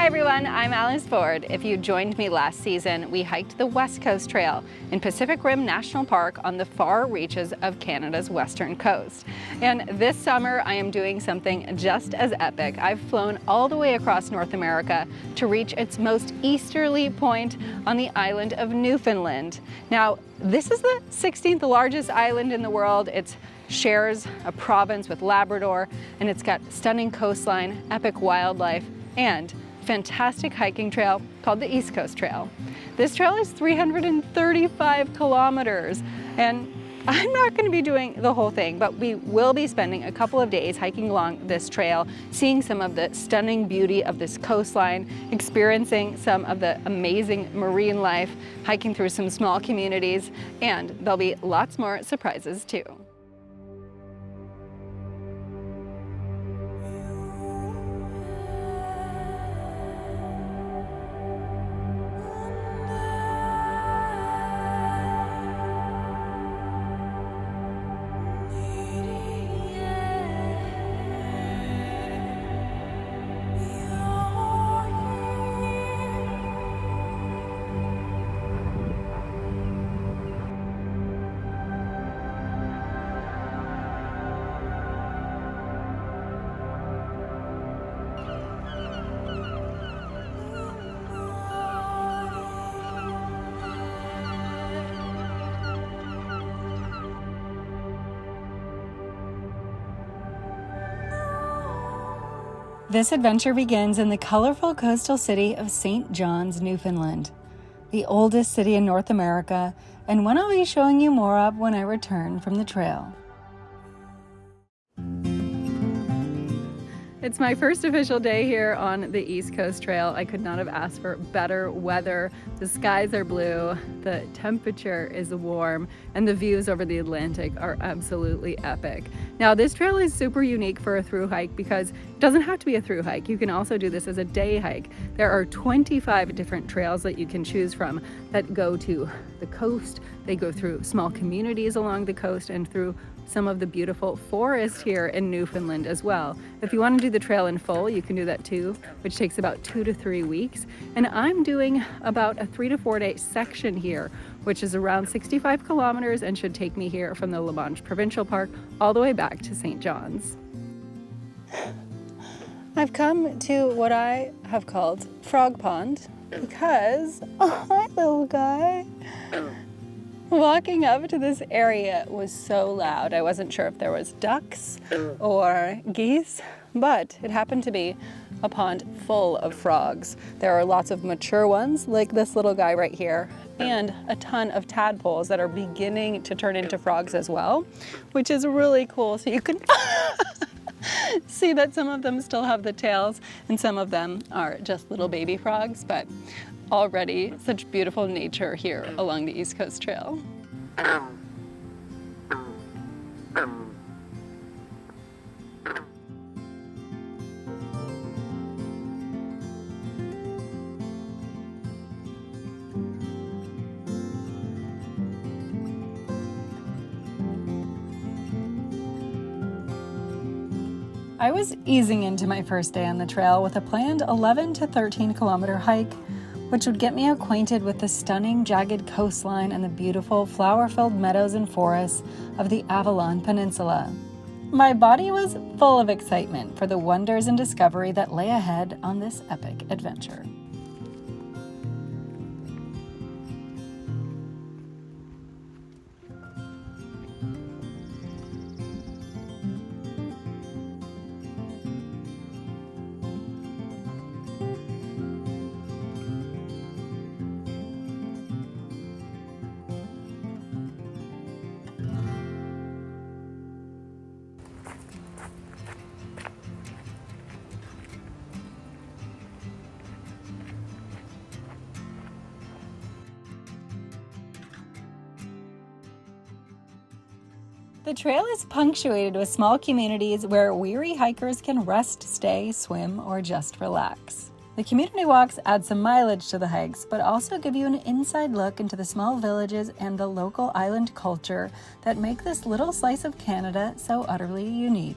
Hi everyone, I'm Alice Ford. If you joined me last season, we hiked the West Coast Trail in Pacific Rim National Park on the far reaches of Canada's western coast. And this summer, I am doing something just as epic. I've flown all the way across North America to reach its most easterly point on the island of Newfoundland. Now, this is the 16th largest island in the world. It shares a province with Labrador, and it's got stunning coastline, epic wildlife, and fantastic hiking trail called the East Coast Trail. This trail is 335 kilometers, and I'm not going to be doing the whole thing, but we will be spending a couple of days hiking along this trail, seeing some of the stunning beauty of this coastline, experiencing some of the amazing marine life, hiking through some small communities, and there'll be lots more surprises too. This adventure begins in the colorful coastal city of St. John's, Newfoundland, the oldest city in North America, and one I'll be showing you more of when I return from the trail. It's my first official day here on the East Coast Trail. I could not have asked for better weather. The skies are blue, the temperature is warm, and the views over the Atlantic are absolutely epic. Now, this trail is super unique for a thru hike because it doesn't have to be a thru hike. You can also do this as a day hike. There are 25 different trails that you can choose from that go to the coast. They go through small communities along the coast and through some of the beautiful forest here in Newfoundland as well. If you want to do the trail in full, you can do that too, which takes about 2 to 3 weeks. And I'm doing about a 3 to 4 day section here, which is around 65 kilometers and should take me here from the Manche Provincial Park all the way back to St. John's. I've come to what I have called Frog Pond because, oh, hi little guy. Walking up to this area was so loud. I wasn't sure if there was ducks or geese, but it happened to be a pond full of frogs. There are lots of mature ones, like this little guy right here, and a ton of tadpoles that are beginning to turn into frogs as well, which is really cool. So you can see that some of them still have the tails and some of them are just little baby frogs, but already such beautiful nature here along the East Coast Trail. I was easing into my first day on the trail with a planned 11 to 13 kilometer hike, which would get me acquainted with the stunning jagged coastline and the beautiful flower-filled meadows and forests of the Avalon Peninsula. My body was full of excitement for the wonders and discovery that lay ahead on this epic adventure. The trail is punctuated with small communities where weary hikers can rest, stay, swim, or just relax. The community walks add some mileage to the hikes, but also give you an inside look into the small villages and the local island culture that make this little slice of Canada so utterly unique.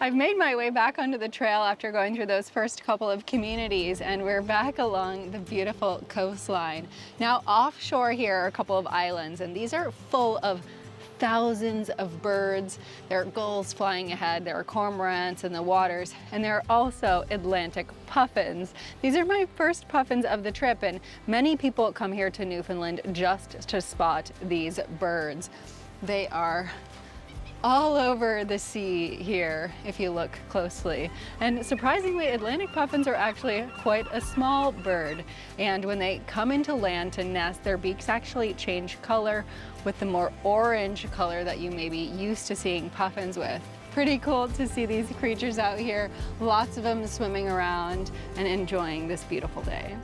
I've made my way back onto the trail after going through those first couple of communities, and we're back along the beautiful coastline. Now offshore here are a couple of islands, and these are full of thousands of birds. There are gulls flying ahead, there are cormorants in the waters, and there are also Atlantic puffins. These are my first puffins of the trip, and many people come here to Newfoundland just to spot these birds. They are all over the sea here if you look closely. And surprisingly, Atlantic puffins are actually quite a small bird. And when they come into land to nest, their beaks actually change color with the more orange color that you may be used to seeing puffins with. Pretty cool to see these creatures out here, lots of them swimming around and enjoying this beautiful day.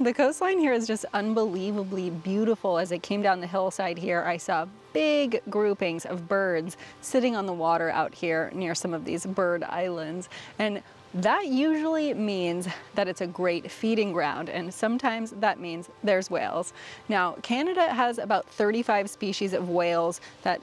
The coastline here is just unbelievably beautiful. As I came down the hillside here, I saw big groupings of birds sitting on the water out here near some of these bird islands. And that usually means that it's a great feeding ground, and sometimes that means there's whales. Now, Canada has about 35 species of whales that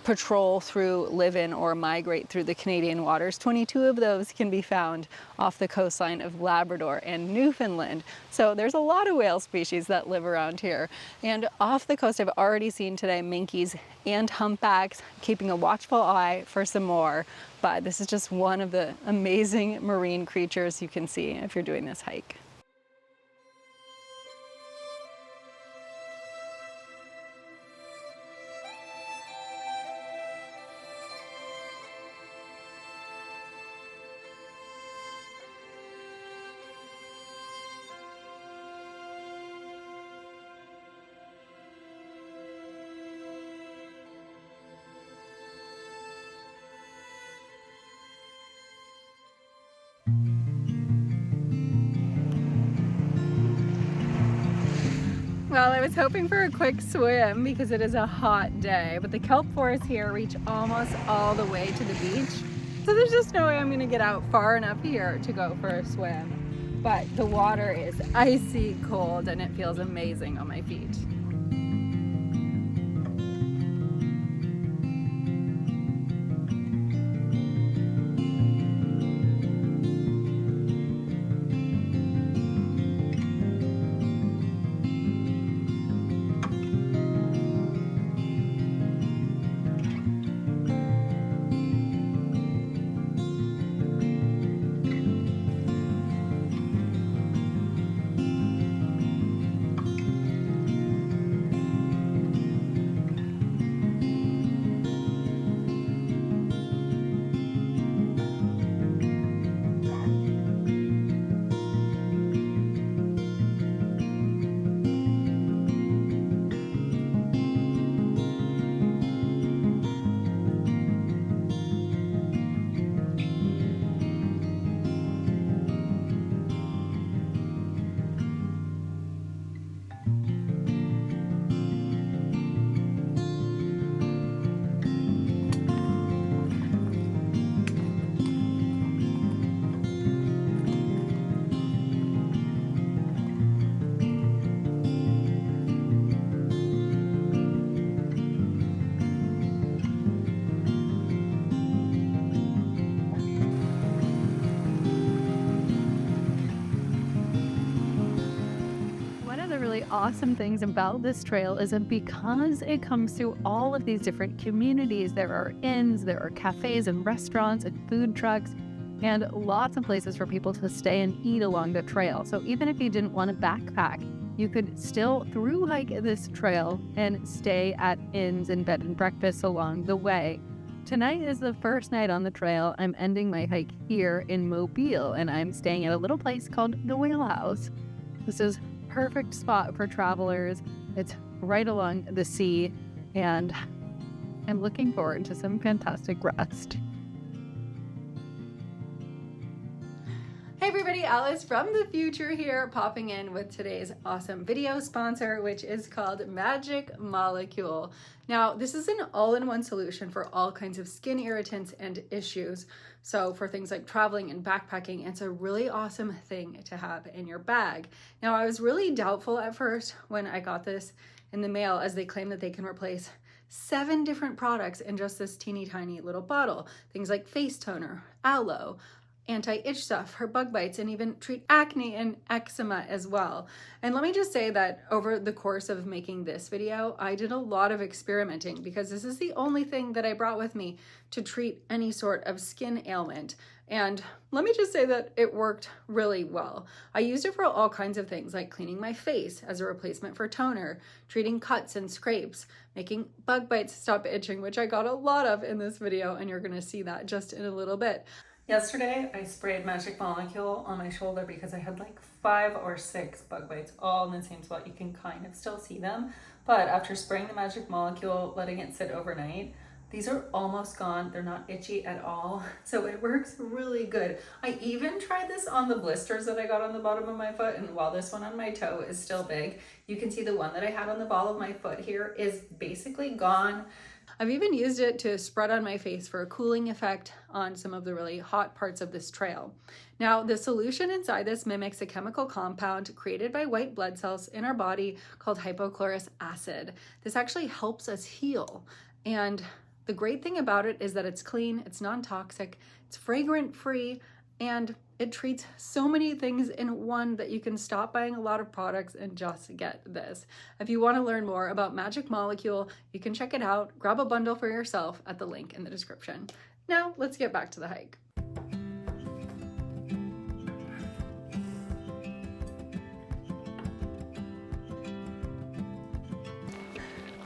patrol through, live in, or migrate through the Canadian waters. 22 of those can be found off the coastline of Labrador and Newfoundland. So there's a lot of whale species that live around here. And off the coast, I've already seen today minkies and humpbacks, keeping a watchful eye for some more. But this is just one of the amazing marine creatures you can see if you're doing this hike. Well, I was hoping for a quick swim because it is a hot day, but the kelp forests here reach almost all the way to the beach. So there's just no way I'm gonna get out far enough here to go for a swim. But the water is icy cold and it feels amazing on my feet. Awesome things about this trail is that because it comes through all of these different communities, there are inns, there are cafes and restaurants and food trucks, and lots of places for people to stay and eat along the trail. So even if you didn't want to backpack, you could still through hike this trail and stay at inns and bed and breakfasts along the way. tonight is the first night on the trail. I'm ending my hike here in Mobile, and I'm staying at a little place called the Whale House. This is a perfect spot for travelers. It's right along the sea, and I'm looking forward to some fantastic rest. Hey everybody, Alice from the future here, popping in with today's awesome video sponsor, which is called Magic Molecule. Now, this is an all-in-one solution for all kinds of skin irritants and issues. So for things like traveling and backpacking, it's a really awesome thing to have in your bag. Now, I was really doubtful at first when I got this in the mail, as they claim that they can replace 7 different products in just this teeny tiny little bottle. Things like face toner, aloe, anti-itch stuff for bug bites, and even treat acne and eczema as well. And let me just say that over the course of making this video, I did a lot of experimenting because this is the only thing that I brought with me to treat any sort of skin ailment. And let me just say that it worked really well. I used it for all kinds of things, like cleaning my face as a replacement for toner, treating cuts and scrapes, making bug bites stop itching, which I got a lot of in this video, and you're gonna see that just in a little bit. Yesterday, I sprayed Magic Molecule on my shoulder because I had like 5 or 6 bug bites all in the same spot. You can kind of still see them, but after spraying the Magic Molecule, letting it sit overnight, these are almost gone. They're not itchy at all, so it works really good. I even tried this on the blisters that I got on the bottom of my foot, and while this one on my toe is still big, you can see the one that I had on the ball of my foot here is basically gone. I've even used it to spread on my face for a cooling effect on some of the really hot parts of this trail. Now, the solution inside this mimics a chemical compound created by white blood cells in our body called hypochlorous acid. This actually helps us heal. And the great thing about it is that it's clean, it's non-toxic, it's fragrance-free, and it treats so many things in one that you can stop buying a lot of products and just get this. If you want to learn more about Magic Molecule, you can check it out. Grab a bundle for yourself at the link in the description. Now, let's get back to the hike.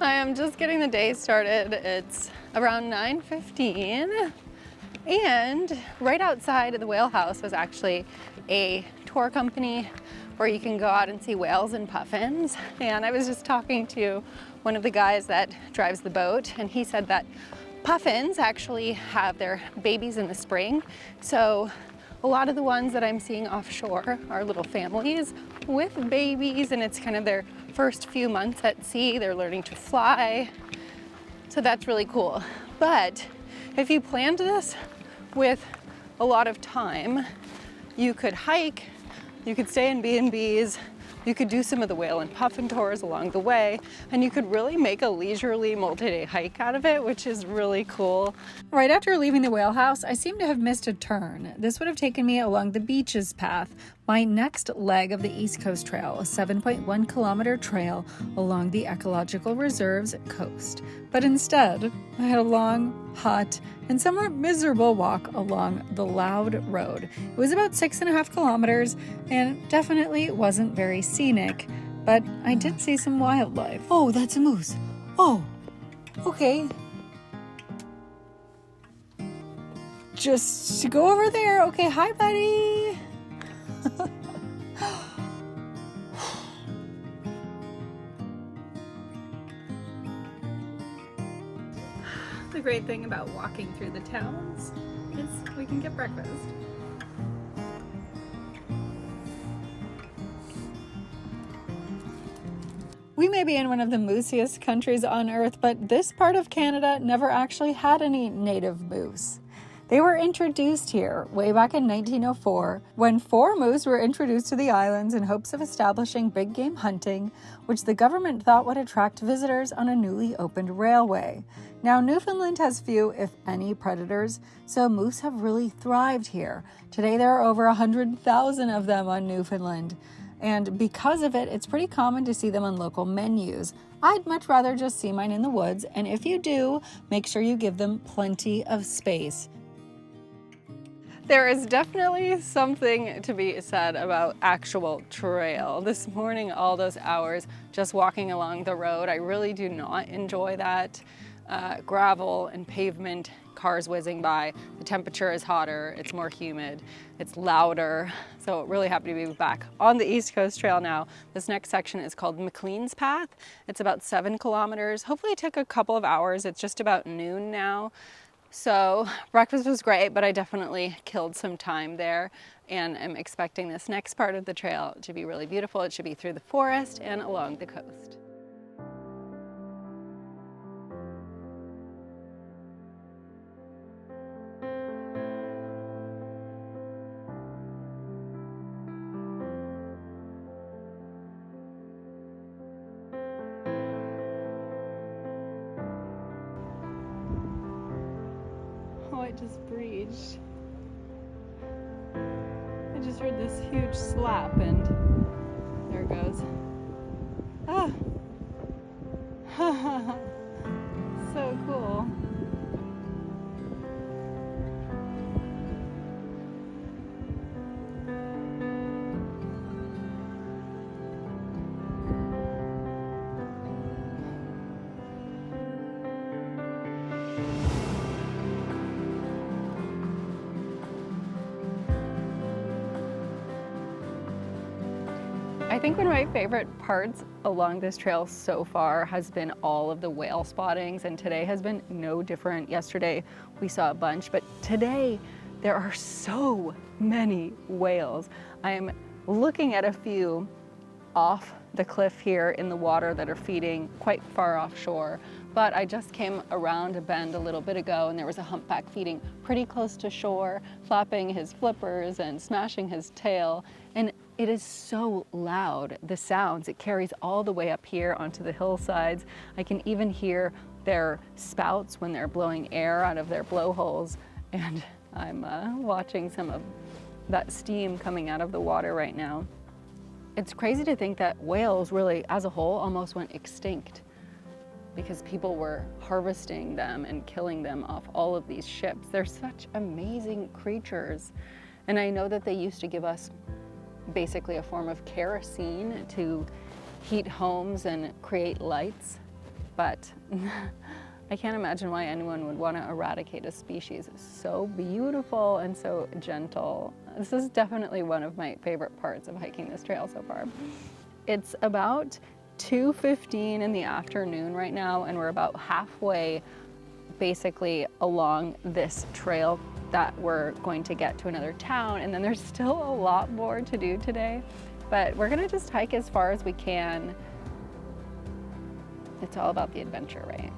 I am just getting the day started. It's around 9:15. And right outside of the Whale House was actually a tour company where you can go out and see whales and puffins. And I was just talking to one of the guys that drives the boat, and he said that puffins actually have their babies in the spring. So a lot of the ones that I'm seeing offshore are little families with babies, and it's kind of their first few months at sea. They're learning to fly. So that's really cool. But if you planned this with a lot of time, you could hike, you could stay in B&Bs, you could do some of the whale and puffin tours along the way, and you could really make a leisurely multi-day hike out of it, which is really cool. Right after leaving the Whale House, I seem to have missed a turn. This would have taken me along the beaches path, my next leg of the East Coast Trail, a 7.1 kilometer trail along the Ecological Reserve's coast. But instead, I had a long, hot, and somewhat miserable walk along the Loud Road. It was about 6.5 kilometers and definitely wasn't very scenic, but I did see some wildlife. Oh, that's a moose. Oh, okay. Just go over there. Okay, hi, buddy. The great thing about walking through the towns is we can get breakfast. We may be in one of the moosiest countries on earth, but this part of Canada never actually had any native moose. They were introduced here way back in 1904 when 4 moose were introduced to the islands in hopes of establishing big game hunting, which the government thought would attract visitors on a newly opened railway. Now, Newfoundland has few, if any, predators, so moose have really thrived here. Today, there are over 100,000 of them on Newfoundland. And because of it, it's pretty common to see them on local menus. I'd much rather just see mine in the woods, and if you do, make sure you give them plenty of space. There is definitely something to be said about actual trail. This morning, all those hours just walking along the road, I really do not enjoy that. Gravel and pavement cars whizzing by. The temperature is hotter, it's more humid, it's louder. So really happy to be back on the East Coast Trail now. This next section is called McLean's Path. It's about 7 kilometers. Hopefully it took a couple of hours. It's just about noon now. So breakfast was great, but I definitely killed some time there, and I'm expecting this next part of the trail to be really beautiful. It should be through the forest and along the coast. Oh, I just breached. I just heard this huge slap and there it goes. Ah! So cool. I think one of my favorite parts along this trail so far has been all of the whale spottings, and today has been no different. Yesterday we saw a bunch, but today there are so many whales. I am looking at a few off the cliff here in the water that are feeding quite far offshore, but I just came around a bend a little bit ago and there was a humpback feeding pretty close to shore, flapping his flippers and smashing his tail, and it is so loud, the sounds. It carries all the way up here onto the hillsides. I can even hear their spouts when they're blowing air out of their blowholes, and I'm watching some of that steam coming out of the water right now. It's crazy to think that whales really, as a whole, almost went extinct because people were harvesting them and killing them off all of these ships. They're such amazing creatures. And I know that they used to give us basically a form of kerosene to heat homes and create lights, but I can't imagine why anyone would want to eradicate a species so beautiful and so gentle. This is definitely one of my favorite parts of hiking this trail so far. It's about 2:15 in the afternoon right now, and we're about halfway basically along this trail that we're going to get to another town, and then there's still a lot more to do today, but we're gonna just hike as far as we can. It's all about the adventure, right?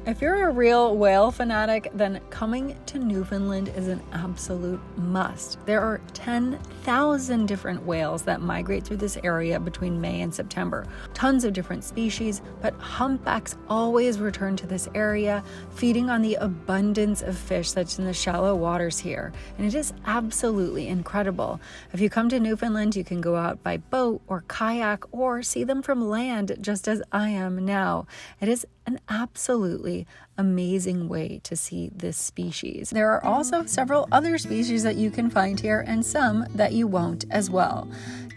If you're a real whale fanatic, then coming to Newfoundland is an absolute must. There are 10,000 different whales that migrate through this area between May and September. Tons of different species, but humpbacks always return to this area, feeding on the abundance of fish that's in the shallow waters here. And it is absolutely incredible. If you come to Newfoundland, you can go out by boat or kayak or see them from land, just as I am now. It is an absolutely amazing way to see this species. There are also several other species that you can find here and some that you won't as well.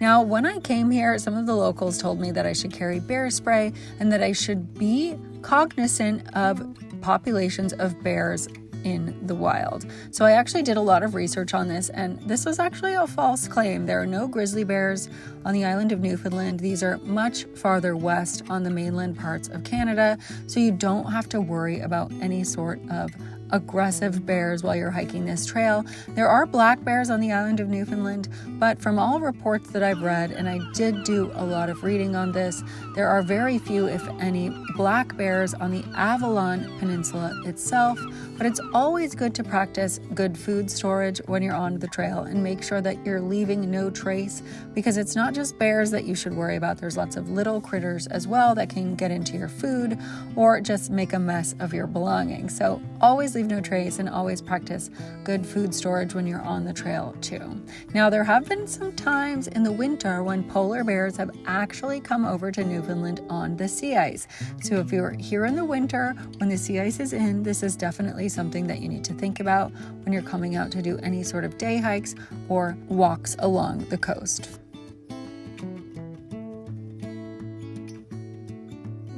Now, when I came here, some of the locals told me that I should carry bear spray and that I should be cognizant of populations of bears in the wild. So I actually did a lot of research on this, and this was actually a false claim. There are no grizzly bears on the island of Newfoundland. These are much farther west on the mainland parts of Canada, so you don't have to worry about any sort of aggressive bears while you're hiking this trail. There are black bears on the island of Newfoundland, but from all reports that I've read, and I did do a lot of reading on this, there are very few, if any, black bears on the Avalon Peninsula itself. But it's always good to practice good food storage when you're on the trail and make sure that you're leaving no trace, because it's not just bears that you should worry about. There's lots of little critters as well that can get into your food or just make a mess of your belongings. So always leave no trace and always practice good food storage when you're on the trail too. Now, there have been some times in the winter when polar bears have actually come over to Newfoundland on the sea ice. So if you're here in the winter when the sea ice is in, this is definitely something that you need to think about when you're coming out to do any sort of day hikes or walks along the coast.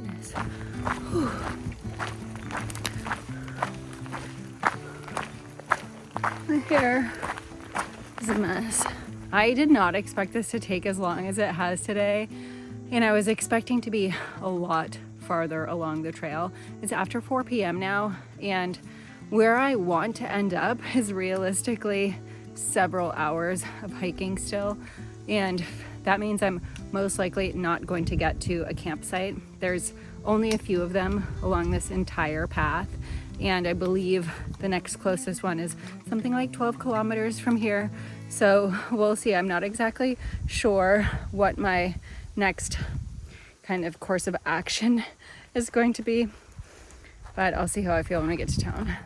Yes. My hair is a mess. I did not expect this to take as long as it has today, and I was expecting to be a lot farther along the trail. It's after 4 p.m. now, and where I want to end up is realistically several hours of hiking still, and that means I'm most likely not going to get to a campsite. There's only a few of them along this entire path, and I believe the next closest one is something like 12 kilometers from here. So we'll see. I'm not exactly sure what my next kind of course of action is going to be, but I'll see how I feel when I get to town.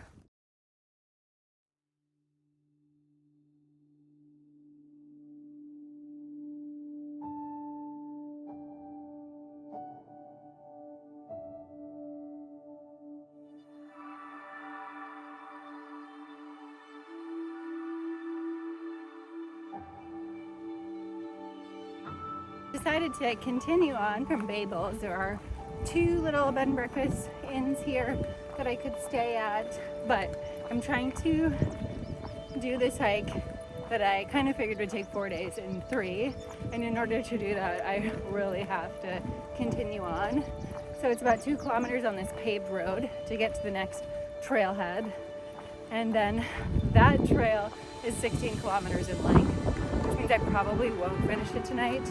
Decided to continue on from Babel's. There are 2 little bed and breakfast inns here that I could stay at, but I'm trying to do this hike that I kind of figured would take 4 days in 3, and in order to do that I really have to continue on. So it's about 2 kilometers on this paved road to get to the next trailhead, and then that trail is 16 kilometers in length, which means I probably won't finish it tonight.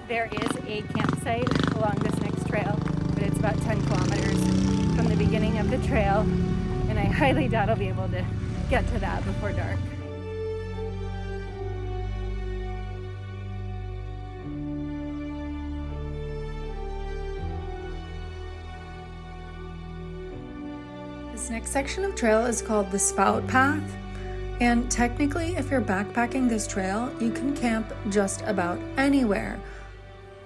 There is a campsite along this next trail, but it's about 10 kilometers from the beginning of the trail, and I highly doubt I'll be able to get to that before dark. This next section of trail is called the Spout Path, and technically if you're backpacking this trail, you can camp just about anywhere.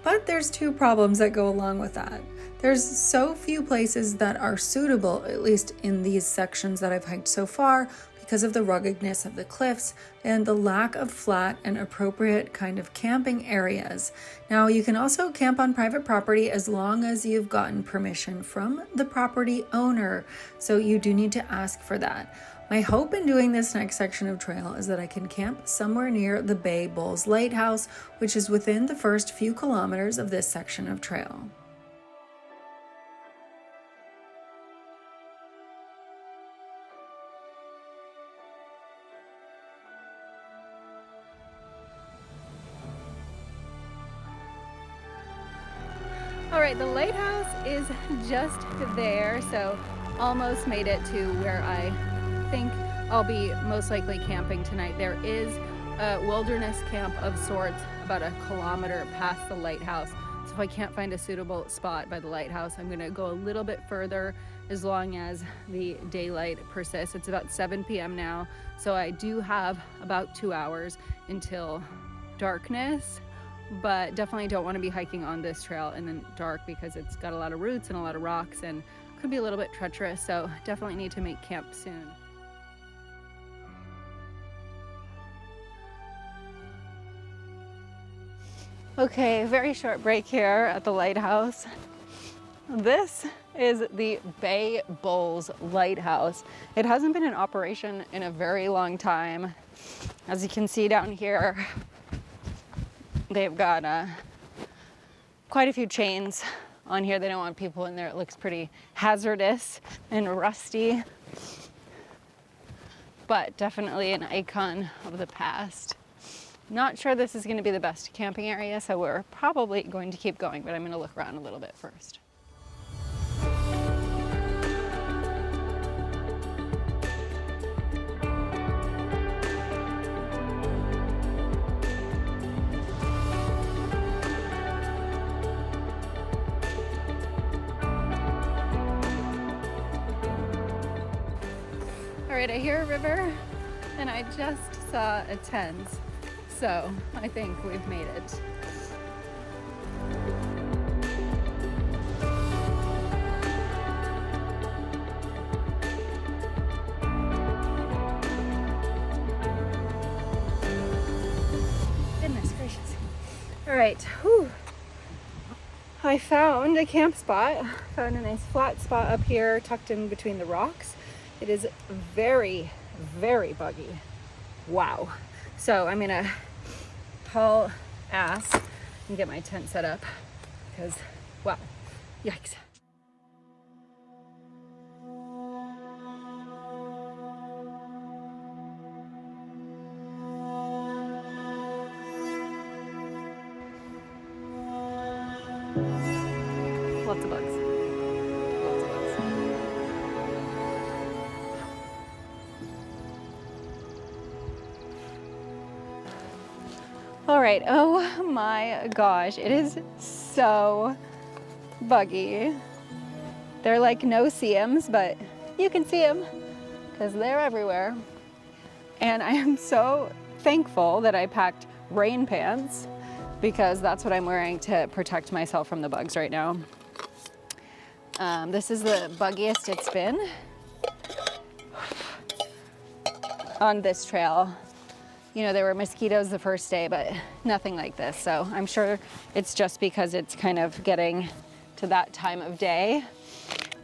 But there's 2 problems that go along with that. There's so few places that are suitable, at least in these sections that I've hiked so far, because of the ruggedness of the cliffs and the lack of flat and appropriate kind of camping areas. Now, you can also camp on private property as long as you've gotten permission from the property owner, so you do need to ask for that. My hope in doing this next section of trail is that I can camp somewhere near the Bay Bulls Lighthouse, which is within the first few kilometers of this section of trail. All right, the lighthouse is just there, so almost made it to where I think I'll be most likely camping tonight. There is a wilderness camp of sorts about 1 kilometer past the lighthouse. So if I can't find a suitable spot by the lighthouse, I'm gonna go a little bit further as long as the daylight persists. It's about 7 p.m. now, so I do have about 2 hours until darkness, but definitely don't want to be hiking on this trail in the dark because it's got a lot of roots and a lot of rocks and could be a little bit treacherous, so definitely need to make camp soon. Okay, very short break here at the lighthouse. This is the Bay Bulls Lighthouse. It hasn't been in operation in a very long time. As you can see down here, they've got quite a few chains on here. They don't want people in there. It looks pretty hazardous and rusty, but definitely an icon of the past. Not sure this is going to be the best camping area, so we're probably going to keep going, but I'm going to look around a little bit first. All right, I hear a river, and I just saw a tent. So I think we've made it. All right, whew. I found a camp spot, found a nice flat spot up here tucked in between the rocks. It is very, very buggy. Wow. So I'm gonna haul ass and get my tent set up because, wow, yikes. Lots of bugs. Lots of bugs. All right, oh my gosh, it is so buggy. They're like no-see-ums, but you can see them because they're everywhere. And I am so thankful that I packed rain pants because that's what I'm wearing to protect myself from the bugs right now. This is the buggiest it's been on this trail. You know, there were mosquitoes the first day, but nothing like this. So I'm sure it's just because it's kind of getting to that time of day.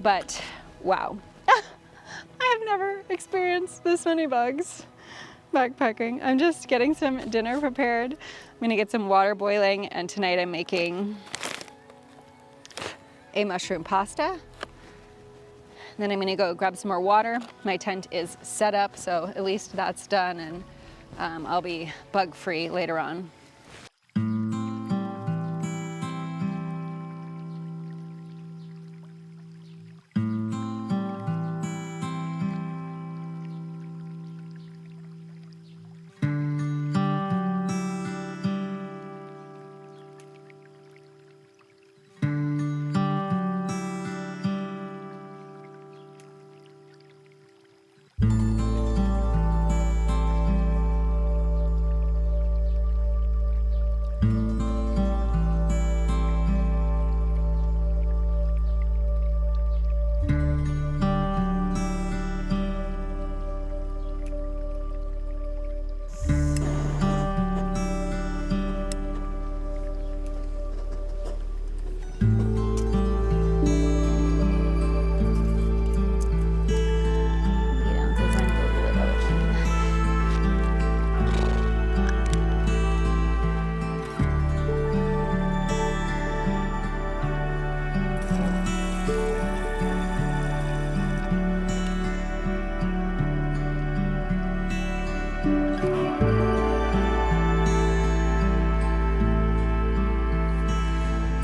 But wow, I have never experienced this many bugs backpacking. I'm just getting some dinner prepared. I'm gonna get some water boiling, and tonight I'm making a mushroom pasta. Then I'm gonna go grab some more water. My tent is set up, so at least that's done, and I'll be bug-free later on.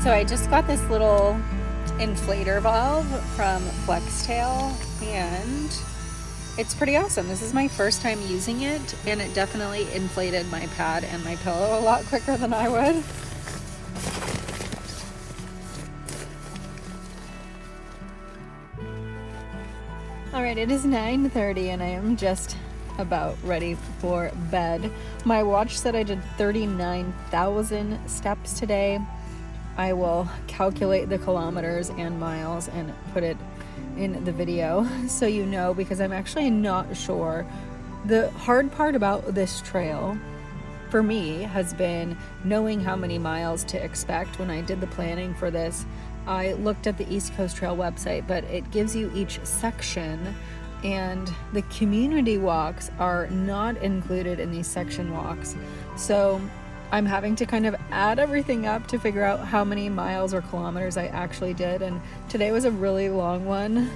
So I just got this little inflator valve from Flextail, and it's pretty awesome. This is my first time using it, and it definitely inflated my pad and my pillow a lot quicker than I would. All right, it is 9:30 and I am just about ready for bed. My watch said I did 39,000 steps today. I will calculate the kilometers and miles and put it in the video so you know, because I'm actually not sure. The hard part about this trail for me has been knowing how many miles to expect. When I did the planning for this, I looked at the East Coast Trail website, but it gives you each section, and the community walks are not included in these section walks. So I'm having to kind of add everything up to figure out how many miles or kilometers I actually did, and today was a really long one.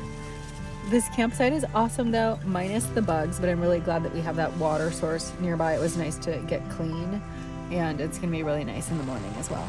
This campsite is awesome though, minus the bugs, but I'm really glad that we have that water source nearby. It was nice to get clean, and it's gonna be really nice in the morning as well.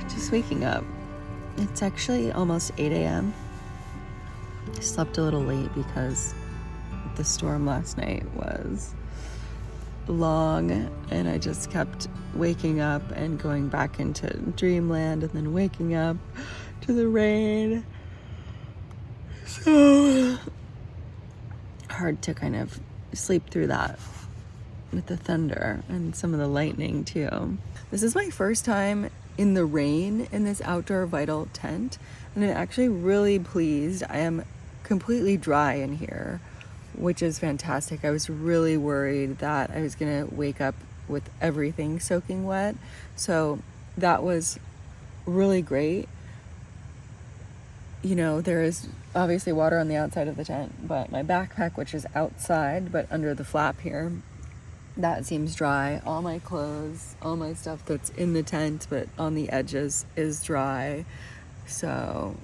Just waking up. It's actually almost 8 a.m. I slept a little late because the storm last night was long, and I just kept waking up and going back into dreamland and then waking up to the rain. So hard to kind of sleep through that with the thunder and some of the lightning too. This is my first time in the rain in this outdoor vital tent, and I'm actually really pleased. I am completely dry in here, which is fantastic. I was really worried that I was gonna wake up with everything soaking wet, so that was really great. You know, there is obviously water on the outside of the tent, but my backpack, which is outside but under the flap here, that seems dry. All my clothes, all my stuff that's in the tent but on the edges is dry. So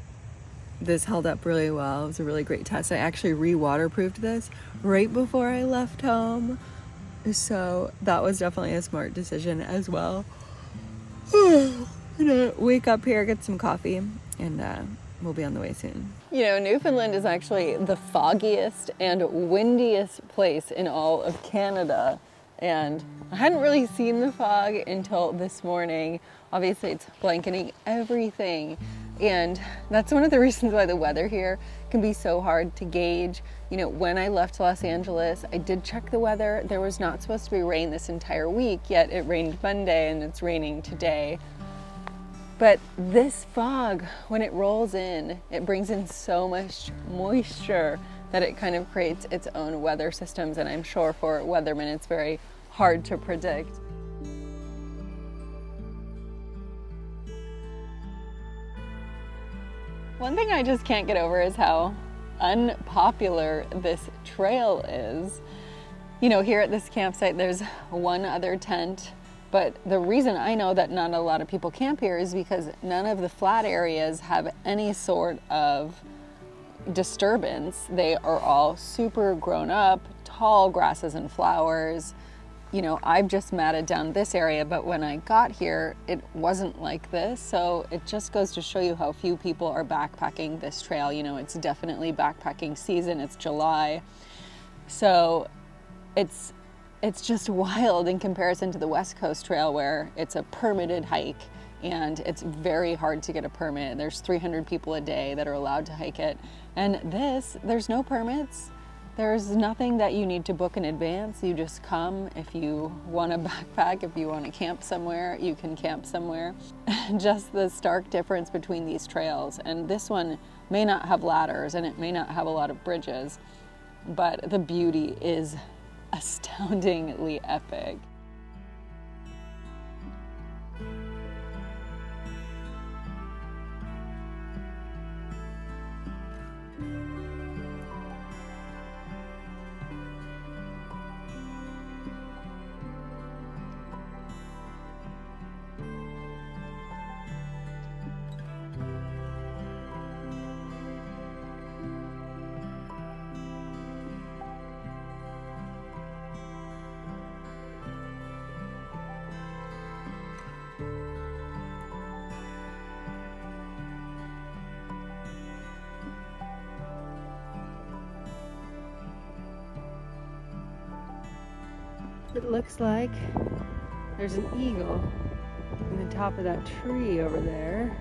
this held up really well. It was a really great test. I actually re-waterproofed this right before I left home. So that was definitely a smart decision as well. I'm gonna wake up here, get some coffee, and we'll be on the way soon. You know, Newfoundland is actually the foggiest and windiest place in all of Canada. And I hadn't really seen the fog until this morning. Obviously, it's blanketing everything. And that's one of the reasons why the weather here can be so hard to gauge. You know, when I left Los Angeles, I did check the weather. There was not supposed to be rain this entire week, yet it rained Monday and it's raining today. But this fog, when it rolls in, it brings in so much moisture that it kind of creates its own weather systems, and I'm sure for weathermen it's very hard to predict. One thing I just can't get over is how unpopular this trail is. You know, here at this campsite there's one other tent, but the reason I know that not a lot of people camp here is because none of the flat areas have any sort of disturbance. They are all super grown up, tall grasses and flowers. You know, I've just matted down this area, but when I got here, it wasn't like this. So it just goes to show you how few people are backpacking this trail. You know, it's definitely backpacking season. It's July. So it's just wild in comparison to the West Coast Trail, where it's a permitted hike and it's very hard to get a permit. There's 300 people a day that are allowed to hike it. And this, there's no permits. There's nothing that you need to book in advance. You just come. If you want to backpack, if you want to camp somewhere, you can camp somewhere. Just the stark difference between these trails. And this one may not have ladders and it may not have a lot of bridges, but the beauty is astoundingly epic. It looks like there's an eagle in the top of that tree over there.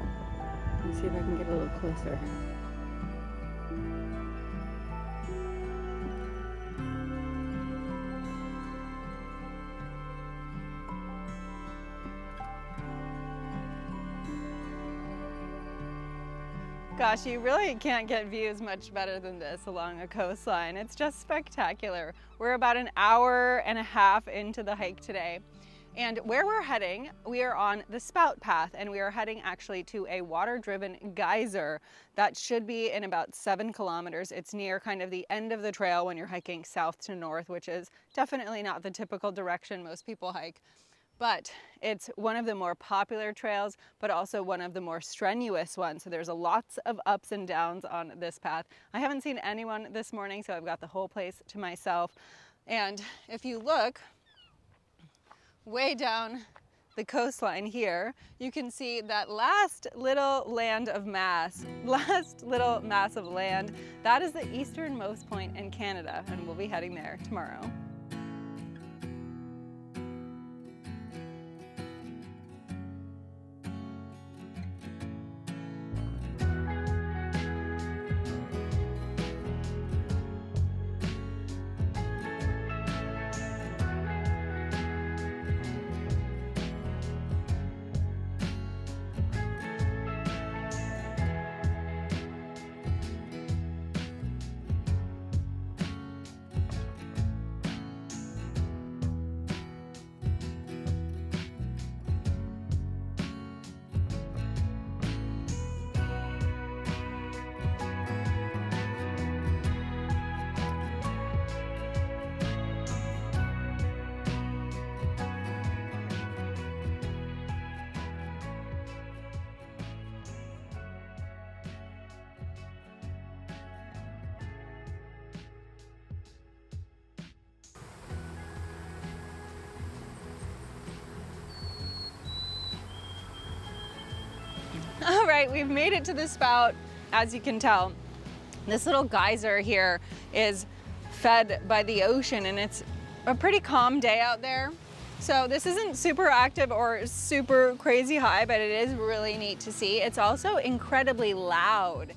Let's see if I can get a little closer. Gosh, you really can't get views much better than this along a coastline. It's just spectacular. We're about an hour and a half into the hike today. And where we're heading, we are on the Spout Path, and we are heading actually to a water-driven geyser that should be in about 7 kilometers. It's near kind of the end of the trail when you're hiking south to north, which is definitely not the typical direction most people hike. But it's one of the more popular trails, but also one of the more strenuous ones. So there's lots of ups and downs on this path. I haven't seen anyone this morning, so I've got the whole place to myself. And if you look way down the coastline here, you can see that last little mass of land. That is the easternmost point in Canada, and we'll be heading there tomorrow. All right, we've made it to the spout. As you can tell, this little geyser here is fed by the ocean, and it's a pretty calm day out there. So this isn't super active or super crazy high, but it is really neat to see. It's also incredibly loud.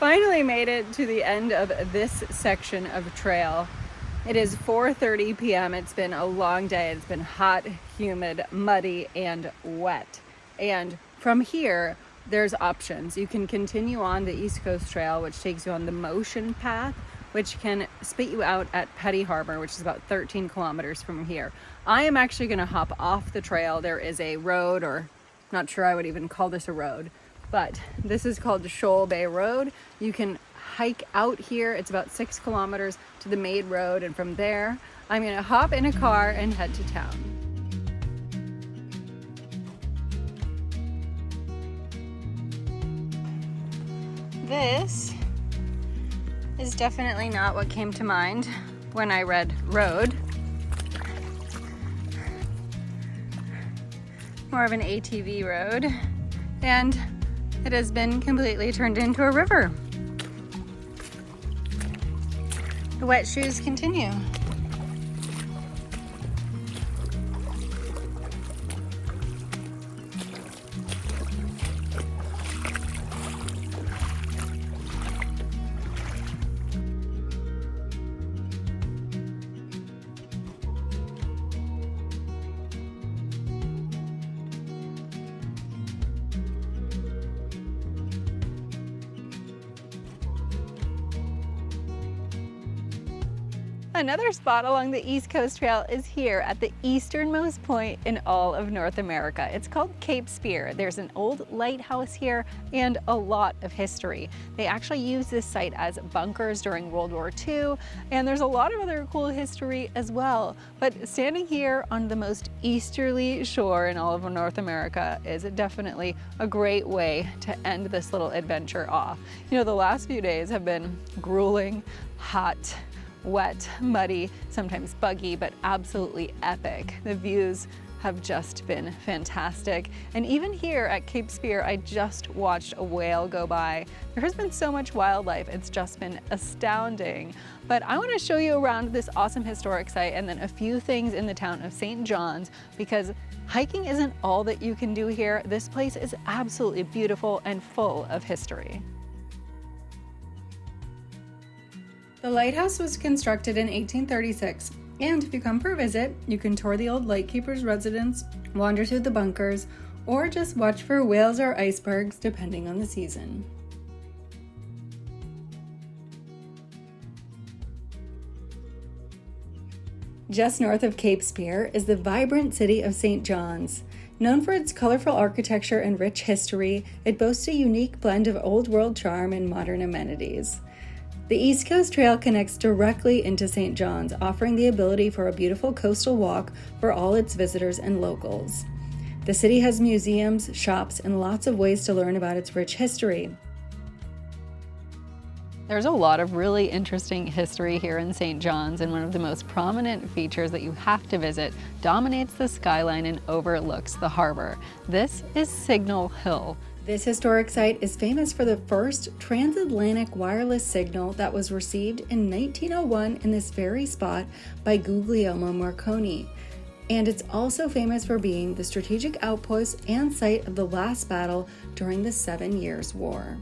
Finally made it to the end of this section of trail. It is 4:30 p.m. It's been a long day. It's been hot, humid, muddy, and wet. And from here, there's options. You can continue on the East Coast Trail, which takes you on the Motion Path, which can spit you out at Petty Harbor, which is about 13 kilometers from here. I am actually going to hop off the trail. There is a road, or not sure I would even call this a road, but this is called the Shoal Bay Road. You can hike out here. It's about 6 kilometers to the Maid Road, and from there, I'm going to hop in a car and head to town. This is definitely not what came to mind when I read road. More of an ATV road, and it has been completely turned into a river. The wet shoes continue. Another spot along the East Coast Trail is here at the easternmost point in all of North America. It's called Cape Spear. There's an old lighthouse here and a lot of history. They actually used this site as bunkers during World War II, and there's a lot of other cool history as well. But standing here on the most easterly shore in all of North America is definitely a great way to end this little adventure off. You know, the last few days have been grueling, hot, wet, muddy, sometimes buggy, but absolutely epic. The views have just been fantastic. And even here at Cape Spear, I just watched a whale go by. There has been so much wildlife, it's just been astounding. But I want to show you around this awesome historic site and then a few things in the town of St. John's, because hiking isn't all that you can do here. This place is absolutely beautiful and full of history. The lighthouse was constructed in 1836, and if you come for a visit, you can tour the old lightkeeper's residence, wander through the bunkers, or just watch for whales or icebergs depending on the season. Just north of Cape Spear is the vibrant city of St. John's. Known for its colorful architecture and rich history, it boasts a unique blend of old world charm and modern amenities. The East Coast Trail connects directly into St. John's, offering the ability for a beautiful coastal walk for all its visitors and locals. The city has museums, shops, and lots of ways to learn about its rich history. There's a lot of really interesting history here in St. John's, and one of the most prominent features that you have to visit dominates the skyline and overlooks the harbor. This is Signal Hill. This historic site is famous for the first transatlantic wireless signal that was received in 1901 in this very spot by Guglielmo Marconi. And it's also famous for being the strategic outpost and site of the last battle during the 7 Years' War.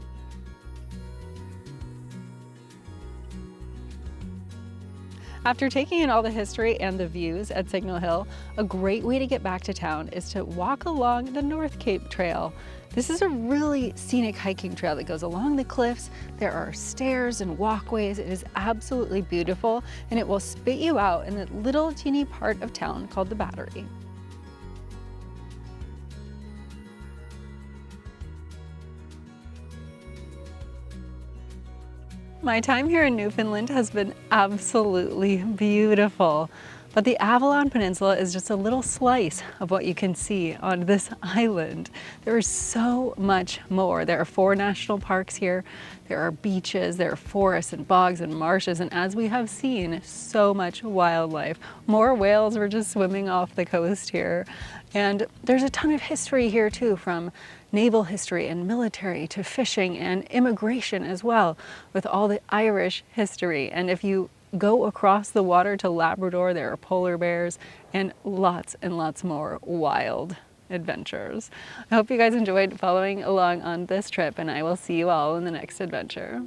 After taking in all the history and the views at Signal Hill, a great way to get back to town is to walk along the North Cape Trail. This is a really scenic hiking trail that goes along the cliffs. There are stairs and walkways. It is absolutely beautiful, and it will spit you out in the little teeny part of town called the Battery. My time here in Newfoundland has been absolutely beautiful, but the Avalon Peninsula is just a little slice of what you can see on this island. There is so much more. There are 4 national parks here. There are beaches, there are forests and bogs and marshes, and as we have seen, so much wildlife. More whales were just swimming off the coast here. And there's a ton of history here too, from naval history and military to fishing and immigration as well, with all the Irish history. And if you go across the water to Labrador, there are polar bears and lots more wild adventures. I hope you guys enjoyed following along on this trip, and I will see you all in the next adventure.